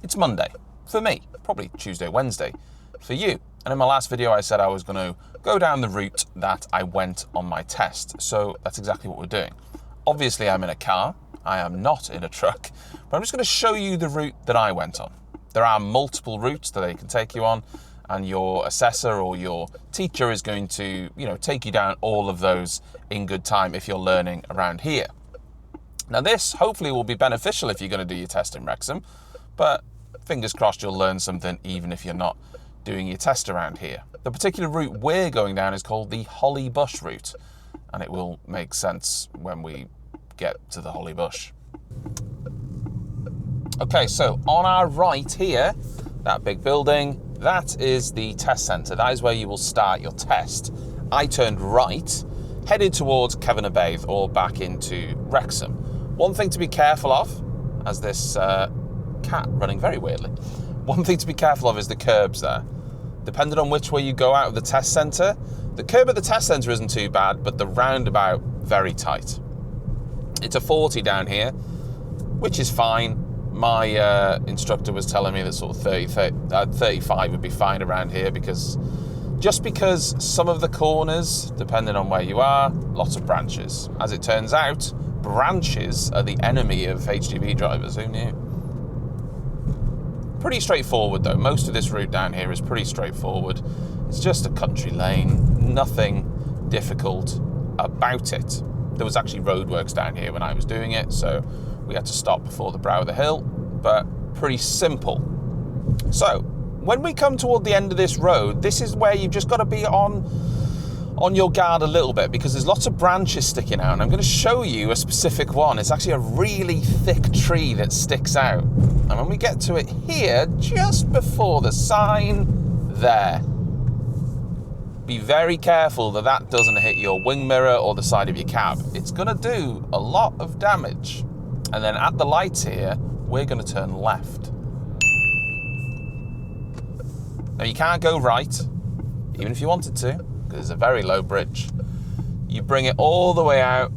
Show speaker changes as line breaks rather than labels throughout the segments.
It's Monday for me, probably Tuesday, Wednesday for you. And in my last video, I said I was going to go down the route that I went on my test. So that's exactly what we're doing. Obviously, I'm in a car. I am not in a truck, but I'm just going to show you the route that I went on. There are multiple routes that they can take you on, and your assessor or your teacher is going to, take you down all of those in good time if you're learning around here. Now this hopefully will be beneficial if you're going to do your test in Wrexham, but fingers crossed you'll learn something even if you're not doing your test around here. The particular route we're going down is called the Holly Bush route, and it will make sense when we get to the Holly Bush. Okay, so on our right here, that big building, that is the test centre. That is where you will start your test. I turned right, headed towards Kevin-a-Bath or back into Wrexham. One thing to be careful of, as this cat running very weirdly, one thing to be careful of is the curbs there. Depending on which way you go out of the test centre, the curb at the test centre isn't too bad, but the roundabout, very tight. It's a 40 down here, which is fine. My instructor was telling me that sort of 35 would be fine around here because some of the corners, depending on where you are, lots of branches. As it turns out, branches are the enemy of HGV drivers. Who knew? Pretty straightforward though. Most of this route down here is pretty straightforward. It's just a country lane, nothing difficult about it. There was actually roadworks down here when I was doing it, so we had to stop before the brow of the hill, but pretty simple. So when we come toward the end of this road, this is where you've just got to be on your guard a little bit because there's lots of branches sticking out, and I'm going to show you a specific one. It's actually a really thick tree that sticks out. And when we get to it here, just before the sign there, be very careful that doesn't hit your wing mirror or the side of your cab. It's going to do a lot of damage. And then at the lights here, we're going to turn left. Now you can't go right, even if you wanted to, because it's a very low bridge. You bring it all the way out.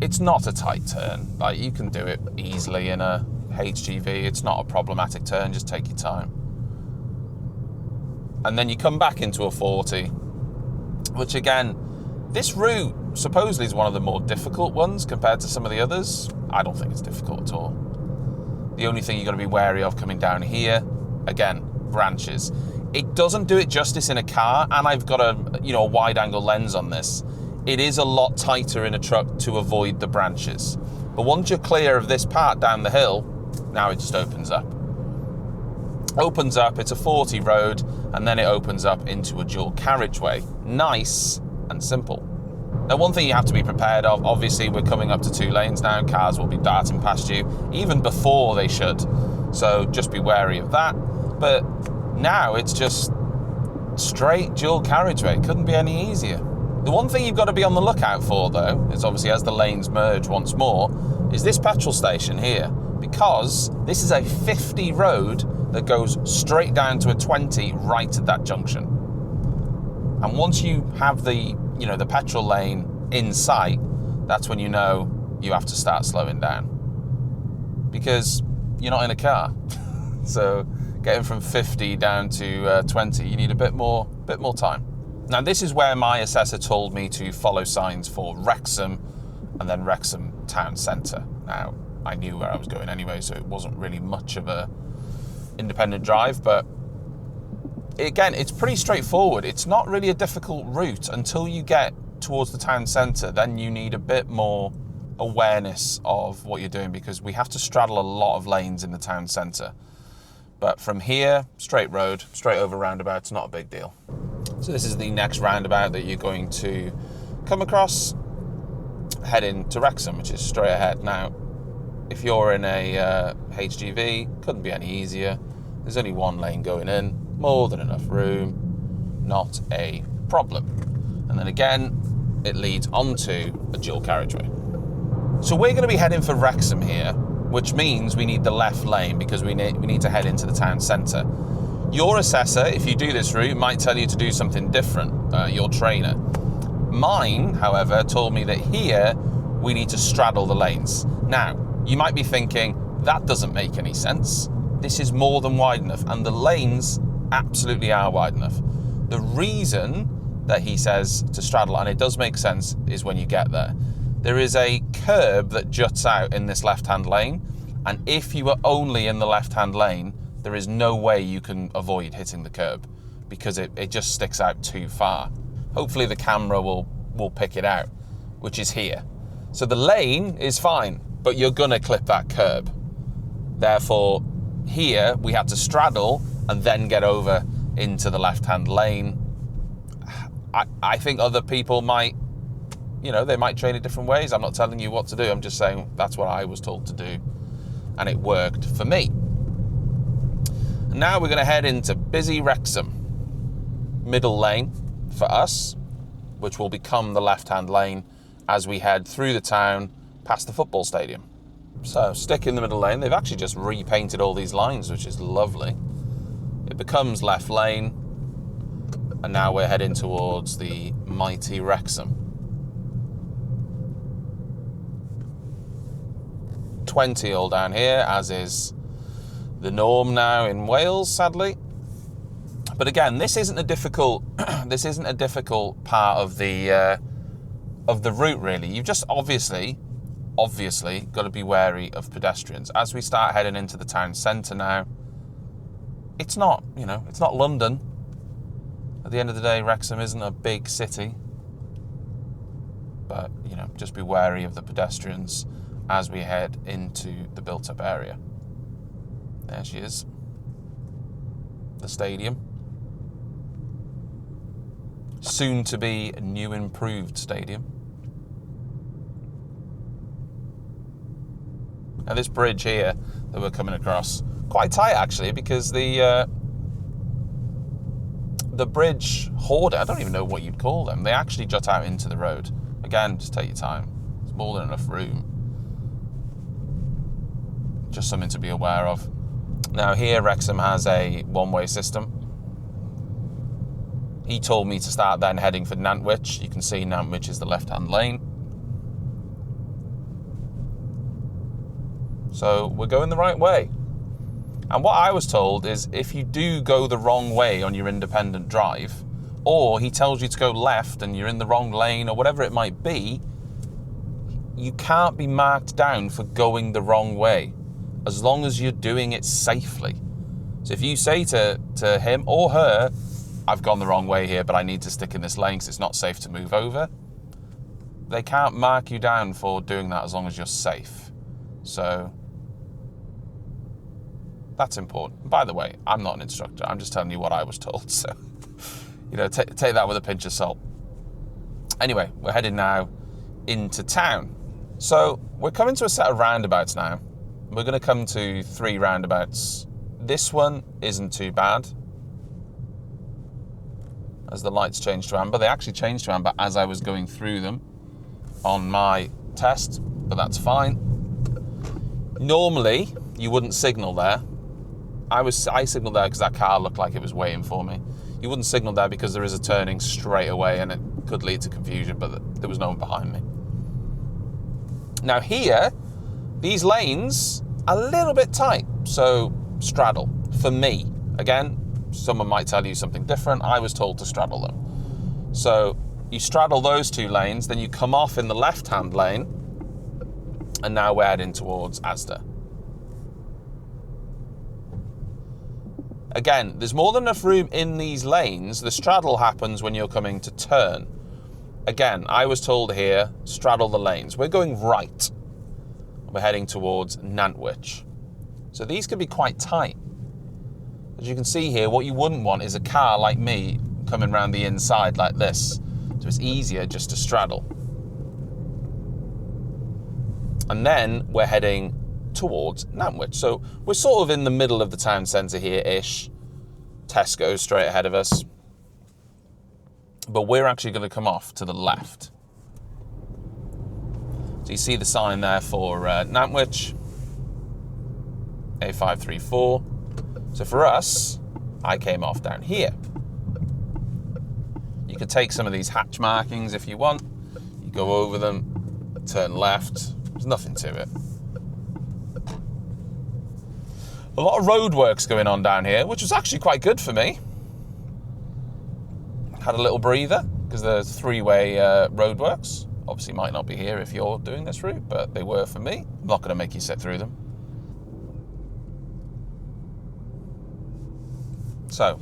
It's not a tight turn. Like, you can do it easily in a HGV. It's not a problematic turn, just take your time. And then you come back into a 40, which again, this route supposedly is one of the more difficult ones compared to some of the others. I don't think it's difficult at all. The only thing you've got to be wary of coming down here, again, branches. It doesn't do it justice in a car, and I've got a wide angle lens on this. It is a lot tighter in a truck to avoid the branches. But once you're clear of this part down the hill, now it just opens up. It's a 40 road, and then it opens up into a dual carriageway. Nice and simple. Now, one thing you have to be prepared of, obviously we're coming up to 2 lanes now, cars will be darting past you, even before they should. So just be wary of that. But now it's just straight dual carriageway. Couldn't be any easier. The one thing you've got to be on the lookout for, though, is obviously as the lanes merge once more, is this petrol station here. Because this is a 50 road that goes straight down to a 20 right at that junction. And once you have the petrol lane in sight, that's when you know you have to start slowing down. Because you're not in a car. So getting from 50 down to 20, you need a bit more time. Now this is where my assessor told me to follow signs for Wrexham and then Wrexham town centre. Now I knew where I was going anyway, so it wasn't really much of a independent drive, but again, it's pretty straightforward. It's not really a difficult route until you get towards the town centre. Then you need a bit more awareness of what you're doing because we have to straddle a lot of lanes in the town centre. But from here, straight road, straight over roundabout, it's not a big deal. So this is the next roundabout that you're going to come across, heading to Wrexham, which is straight ahead. Now, if you're in a HGV, couldn't be any easier. There's only 1 lane going in, more than enough room, not a problem. And then again, it leads onto a dual carriageway. So we're going to be heading for Wrexham here, which means we need the left lane because we need to head into the town centre. Your assessor, if you do this route, might tell you to do something different, your trainer. Mine, however, told me that here we need to straddle the lanes. Now, you might be thinking, That doesn't make any sense. This is more than wide enough, and the lanes absolutely are wide enough. The reason that he says to straddle, and it does make sense, is when you get there. There is a curb that juts out in this left-hand lane, and if you are only in the left-hand lane, there is no way you can avoid hitting the curb because it just sticks out too far. Hopefully the camera will pick it out, which is here. So the lane is fine, but you're gonna clip that curb. Therefore, here we had to straddle and then get over into the left-hand lane. I think other people might, they might train it different ways. I'm not telling you what to do. I'm just saying that's what I was told to do, and it worked for me. And now we're gonna head into busy Wrexham. Middle lane for us, which will become the left-hand lane as we head through the town past the football stadium. So stick in the middle lane. They've actually just repainted all these lines, which is lovely. It becomes left lane, and now we're heading towards the mighty Wrexham. 20 all down here, as is the norm now in Wales, sadly. But again, this isn't a difficult part of the route, really. You've just obviously got to be wary of pedestrians. As we start heading into the town centre now, it's not London. At the end of the day, Wrexham isn't a big city. But, just be wary of the pedestrians as we head into the built-up area. There she is. The stadium. Soon to be a new improved stadium. Now this bridge here that we're coming across, quite tight actually, because the bridge hoarder, I don't even know what you'd call them, they actually jut out into the road. Again, just take your time. There's more than enough room. Just something to be aware of. Now here, Wrexham has a one-way system. He told me to start then heading for Nantwich. You can see Nantwich is the left-hand lane. So we're going the right way. And what I was told is if you do go the wrong way on your independent drive, or he tells you to go left and you're in the wrong lane or whatever it might be, you can't be marked down for going the wrong way as long as you're doing it safely. So if you say to him or her, I've gone the wrong way here, but I need to stick in this lane because it's not safe to move over, they can't mark you down for doing that as long as you're safe. So that's important. By the way, I'm not an instructor. I'm just telling you what I was told. So, take that with a pinch of salt. Anyway, we're heading now into town. So we're coming to a set of roundabouts now. We're going to come to 3 roundabouts. This one isn't too bad. As the lights change to amber. They actually changed to amber as I was going through them on my test, but that's fine. Normally, you wouldn't signal there. I signaled there because that car looked like it was waiting for me. You wouldn't signal there because there is a turning straight away and it could lead to confusion, but there was no one behind me. Now here, these lanes are a little bit tight, so straddle. For me, again, someone might tell you something different. I was told to straddle them. So you straddle those 2 lanes, then you come off in the left-hand lane, and now we're heading towards Asda. Again, there's more than enough room in these lanes. The straddle happens when you're coming to turn. Again, I was told here, straddle the lanes. We're going right. We're heading towards Nantwich. So these can be quite tight. As you can see here, what you wouldn't want is a car like me coming around the inside like this. So it's easier just to straddle. And then we're heading towards Nantwich. So we're sort of in the middle of the town centre here-ish. Tesco's straight ahead of us. But we're actually going to come off to the left. So you see the sign there for Nantwich. A534. So for us, I came off down here. You could take some of these hatch markings if you want. You go over them, turn left. There's nothing to it. A lot of roadworks going on down here, which was actually quite good for me. Had a little breather, because there's three-way roadworks. Obviously might not be here if you're doing this route, but they were for me. I'm not going to make you sit through them. So,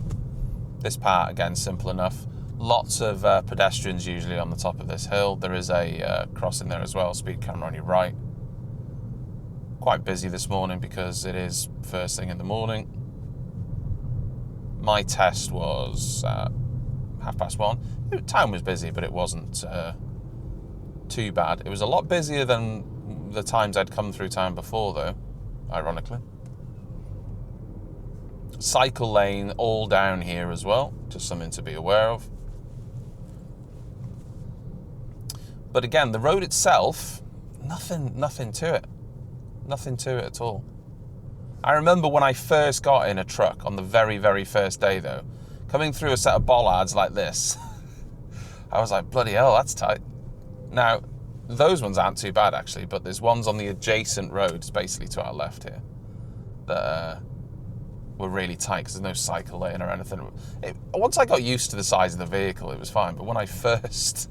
this part, again, simple enough. Lots of pedestrians usually on the top of this hill. There is a crossing there as well, speed camera on your right. Quite busy this morning because it is first thing in the morning. My test was 1:30. Town was busy, but it wasn't too bad. It was a lot busier than the times I'd come through town before, though, ironically. Cycle lane all down here as well, just something to be aware of. But again, the road itself, nothing to it. Nothing to it at all. I remember when I first got in a truck on the very, very first day, though, coming through a set of bollards like this, I was like, bloody hell, that's tight. Now, those ones aren't too bad, actually, but there's ones on the adjacent roads, basically to our left here, that were really tight because there's no cycle lane or anything. Once I got used to the size of the vehicle, it was fine, but when I first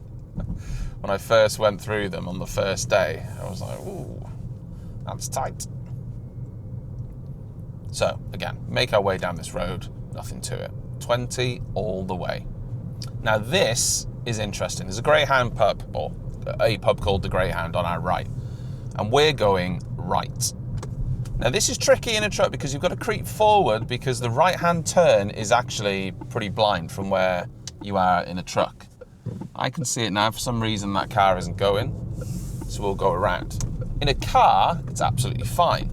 went through them on the first day, I was like, ooh, that's tight. So, again, make our way down this road, nothing to it. 20 all the way. Now, this is interesting. There's a Greyhound pub, or a pub called the Greyhound on our right, and we're going right. Now, this is tricky in a truck because you've got to creep forward because the right-hand turn is actually pretty blind from where you are in a truck. I can see it now. For some reason, that car isn't going, so we'll go around. In a car, it's absolutely fine.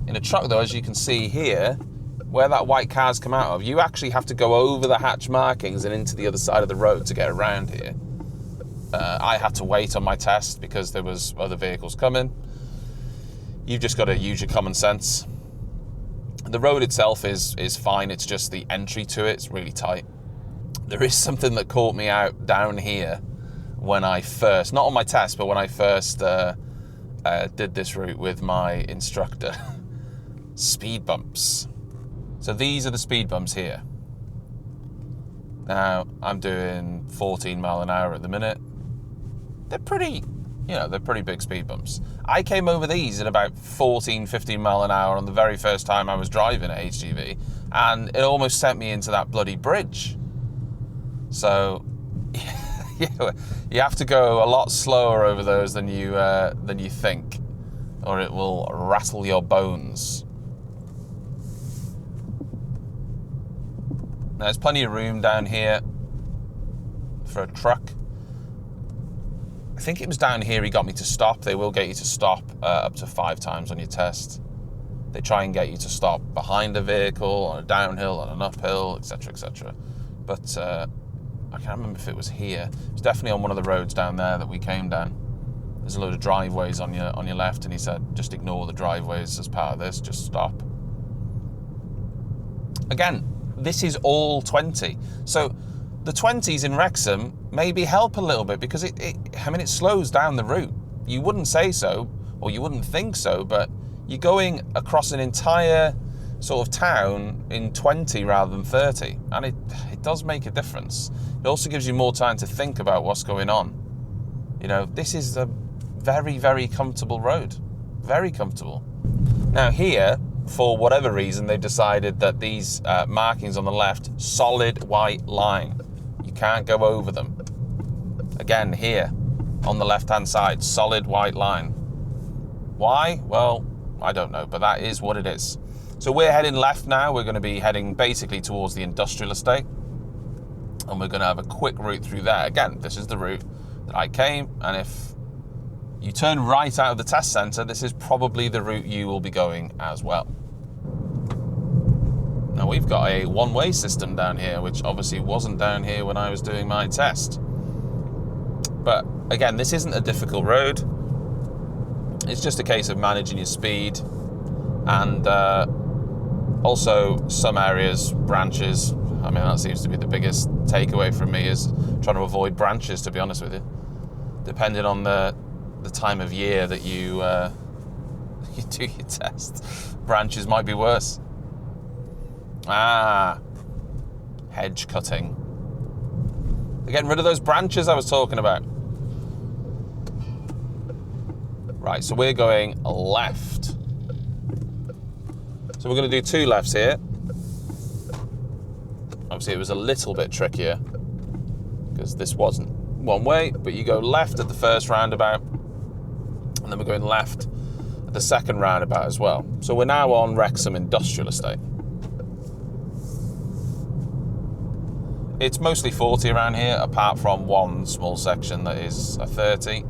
In a truck, though, as you can see here, where that white car's come out of, you actually have to go over the hatch markings and into the other side of the road to get around here. I had to wait on my test because there was other vehicles coming. You've just got to use your common sense. The road itself is fine. It's just the entry to it's really tight. There is something that caught me out down here when I first, not on my test, but when I first did this route with my instructor. Speed bumps. So these are the speed bumps here. Now, I'm doing 14 mile an hour at the minute. They're pretty big speed bumps. I came over these at about 14, 15 mile an hour on the very first time I was driving at HGV, and it almost sent me into that bloody bridge. So, you have to go a lot slower over those than you think, or it will rattle your bones. Now, there's plenty of room down here for a truck. I think it was down here he got me to stop. They will get you to stop up to 5 times on your test. They try and get you to stop behind a vehicle, on a downhill, on an uphill, etc., etc. But I can't remember if it was here. It was definitely on one of the roads down there that we came down. There's a load of driveways on your left, and he said, just ignore the driveways as part of this, just stop. Again, this is all 20. So the 20s in Wrexham maybe help a little bit because it slows down the route. You wouldn't say so, or you wouldn't think so, but you're going across an entire sort of town in 20 rather than 30, and it does make a difference. It also gives you more time to think about what's going on. You know, this is a very, very comfortable road. Very comfortable. Now here, for whatever reason, they've decided that these markings on the left, solid white line. You can't go over them. Again, here, on the left-hand side, solid white line. Why? Well, I don't know, but that is what it is. So we're heading left now. We're going to be heading basically towards the industrial estate, and we're going to have a quick route through there. Again, this is the route that I came, and if you turn right out of the test centre, this is probably the route you will be going as well. Now, we've got a one-way system down here, which obviously wasn't down here when I was doing my test. But again, this isn't a difficult road. It's just a case of managing your speed, and also some areas, branches. I mean, that seems to be the biggest takeaway from me, is trying to avoid branches, to be honest with you. Depending on the time of year that you You do your test. Branches might be worse. Ah, hedge cutting. They're getting rid of those branches I was talking about. Right, so we're going left. So we're going to do 2 lefts here. Obviously, it was a little bit trickier because this wasn't one way, but you go left at the first roundabout, and then we're going left at the second roundabout as well. So we're now on Wrexham Industrial Estate. It's mostly 40 around here, apart from one small section that is a 30.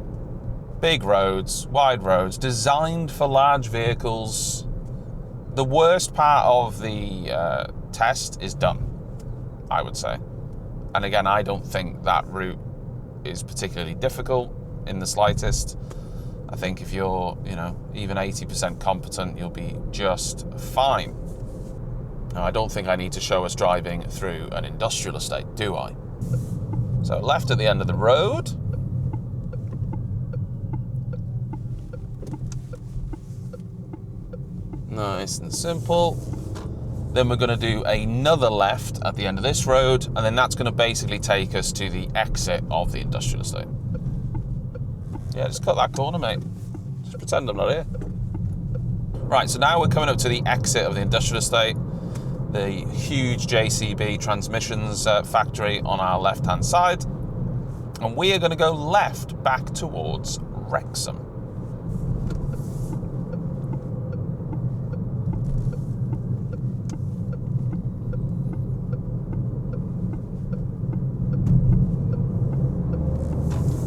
Big roads, wide roads, designed for large vehicles. The worst part of the test is done, I would say. And again, I don't think that route is particularly difficult in the slightest. I think if you're, even 80% competent, you'll be just fine. Now, I don't think I need to show us driving through an industrial estate, do I? So left at the end of the road. Nice and simple. Then we're going to do another left at the end of this road, and then that's going to basically take us to the exit of the industrial estate. Yeah, just cut that corner, mate. Just pretend I'm not here. Right, so now we're coming up to the exit of the industrial estate. The huge JCB transmissions factory on our left-hand side. And we are going to go left back towards Wrexham.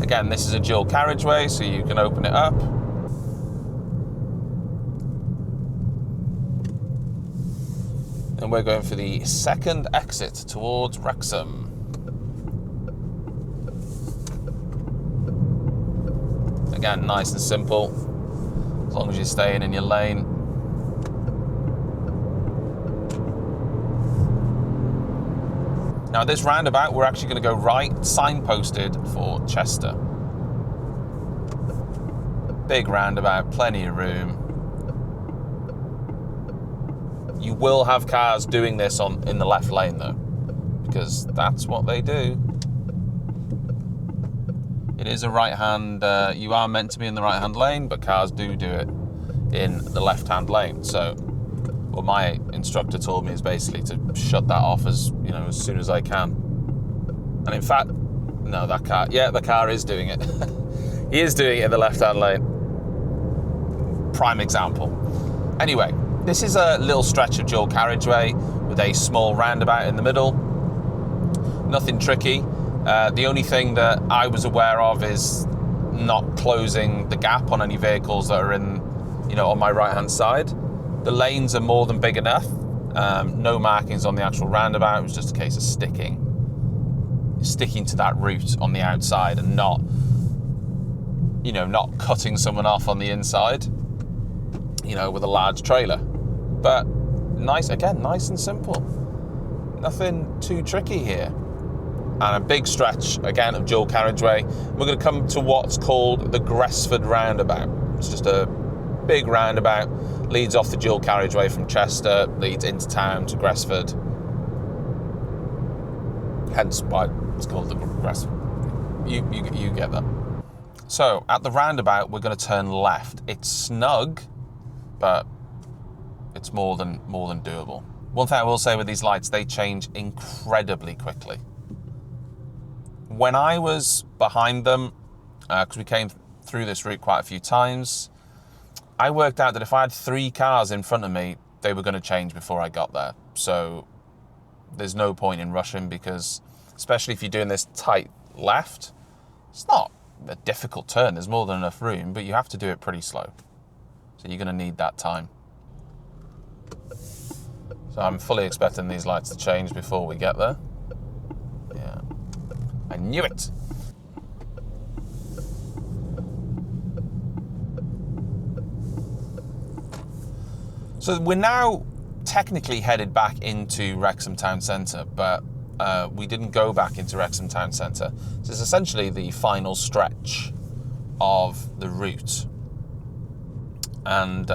Again, this is a dual carriageway, so you can open it up. And we're going for the second exit towards Wrexham. Again, nice and simple, as long as you're staying in your lane. Now, this roundabout, we're actually going to go right, signposted for Chester. Big roundabout, plenty of room. You will have cars doing this in the left lane, though, because that's what they do. It is a right-hand, you are meant to be in the right-hand lane, but cars do it in the left-hand lane. So what my instructor told me is basically to shut that off as soon as I can. And in fact, no, the car is doing it. He is doing it in the left-hand lane. Prime example. Anyway, this is a little stretch of dual carriageway with a small roundabout in the middle. Nothing tricky. The only thing that I was aware of is not closing the gap on any vehicles that are on my right-hand side. The lanes are more than big enough. No markings on the actual roundabout. It was just a case of sticking to that route on the outside and not cutting someone off on the inside, with a large trailer. But nice and simple. Nothing too tricky here. And a big stretch, again, of dual carriageway. We're going to come to what's called the Gresford roundabout. It's just a big roundabout, leads off the dual carriageway from Chester, leads into town to Gresford. Hence why it's called the Gresford. You get that. So at the roundabout, we're going to turn left. It's snug, but it's more than doable. One thing I will say with these lights, they change incredibly quickly. When I was behind them, because we came through this route quite a few times, I worked out that if I had 3 cars in front of me, they were going to change before I got there. So there's no point in rushing, because especially if you're doing this tight left, it's not a difficult turn. There's more than enough room, but you have to do it pretty slow. So you're going to need that time. So I'm fully expecting these lights to change before we get there. Yeah, I knew it. So we're now technically headed back into Wrexham Town Centre, but we didn't go back into Wrexham Town Centre. So it's essentially the final stretch of the route. And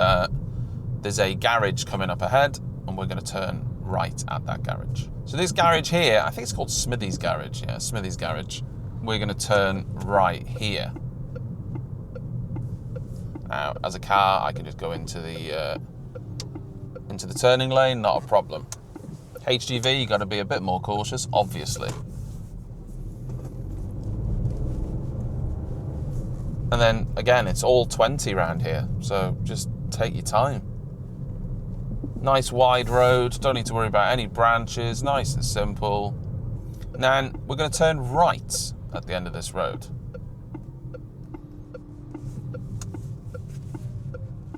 there's a garage coming up ahead, and we're going to turn right at that garage. So this garage here, I think it's called Smithy's Garage. Yeah, Smithy's Garage. We're going to turn right here. Now, as a car, I can just go into the turning lane, not a problem. HGV, you got to be a bit more cautious, obviously. And then again, it's all 20 around here, so just take your time. Nice wide road, don't need to worry about any branches, nice and simple. Now we're going to turn right at the end of this road.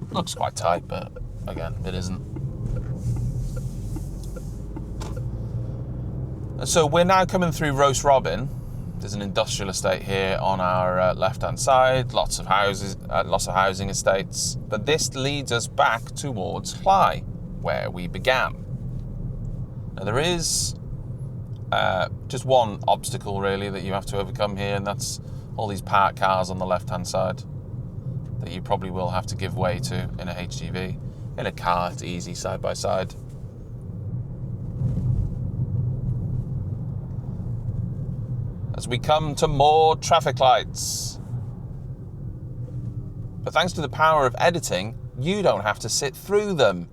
Looks quite tight, but again, it isn't. So we're now coming through Roast Robin. There's an industrial estate here on our left-hand side, lots of houses, lots of housing estates. But this leads us back towards Llay, where we began. Now there is just one obstacle really that you have to overcome here, and that's all these parked cars on the left-hand side that you probably will have to give way to in a HGV. In a car, it's easy, side by side. As we come to more traffic lights. But thanks to the power of editing, you don't have to sit through them.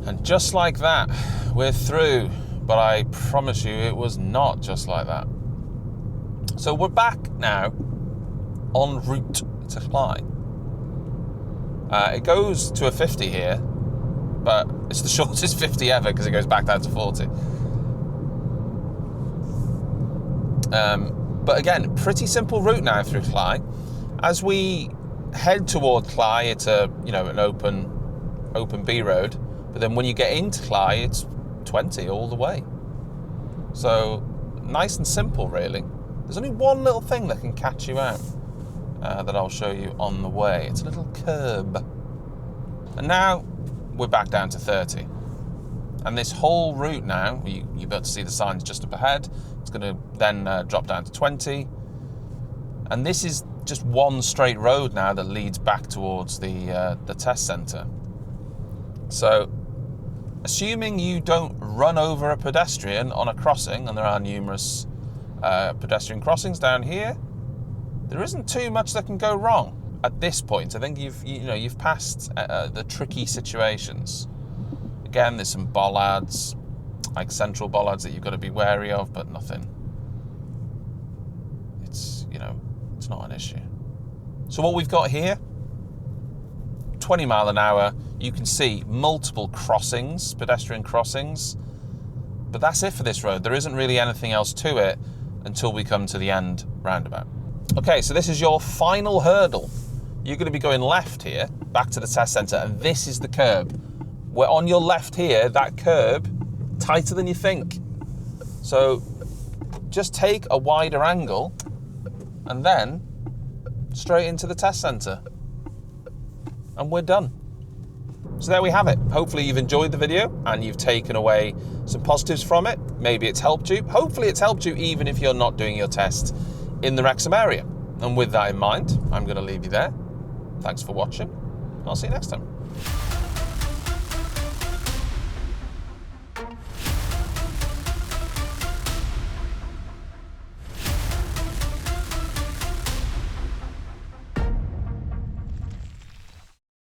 And just like that, we're through. But I promise you, it was not just like that. So we're back now en route to Llay. It goes to a 50 here, but it's the shortest 50 ever because it goes back down to 40. But again, pretty simple route now through Llay. As we head towards Llay, it's an open B road. But then when you get into Llay, it's 20 all the way. So nice and simple, really. There's only one little thing that can catch you out that I'll show you on the way. It's a little curb. And now we're back down to 30. And this whole route now, you're about to see the signs just up ahead. It's going to then drop down to 20. And this is just one straight road now that leads back towards the test centre. So, assuming you don't run over a pedestrian on a crossing, and there are numerous pedestrian crossings down here, there isn't too much that can go wrong at this point. I think you've passed the tricky situations. Again, there's some bollards, like central bollards that you've got to be wary of, but nothing. It's not an issue. So what we've got here, 20 mile an hour, you can see multiple crossings, pedestrian crossings, but that's it for this road. There isn't really anything else to it until we come to the end roundabout. Okay, so this is your final hurdle. You're going to be going left here, back to the test centre, and this is the curb. We're on your left here, that curb, tighter than you think. So just take a wider angle and then straight into the test centre. And we're done. So there we have it. Hopefully you've enjoyed the video and you've taken away some positives from it. Maybe it's helped you. Hopefully it's helped you even if you're not doing your test in the Wrexham area. And with that in mind, I'm going to leave you there. Thanks for watching. I'll see you next time.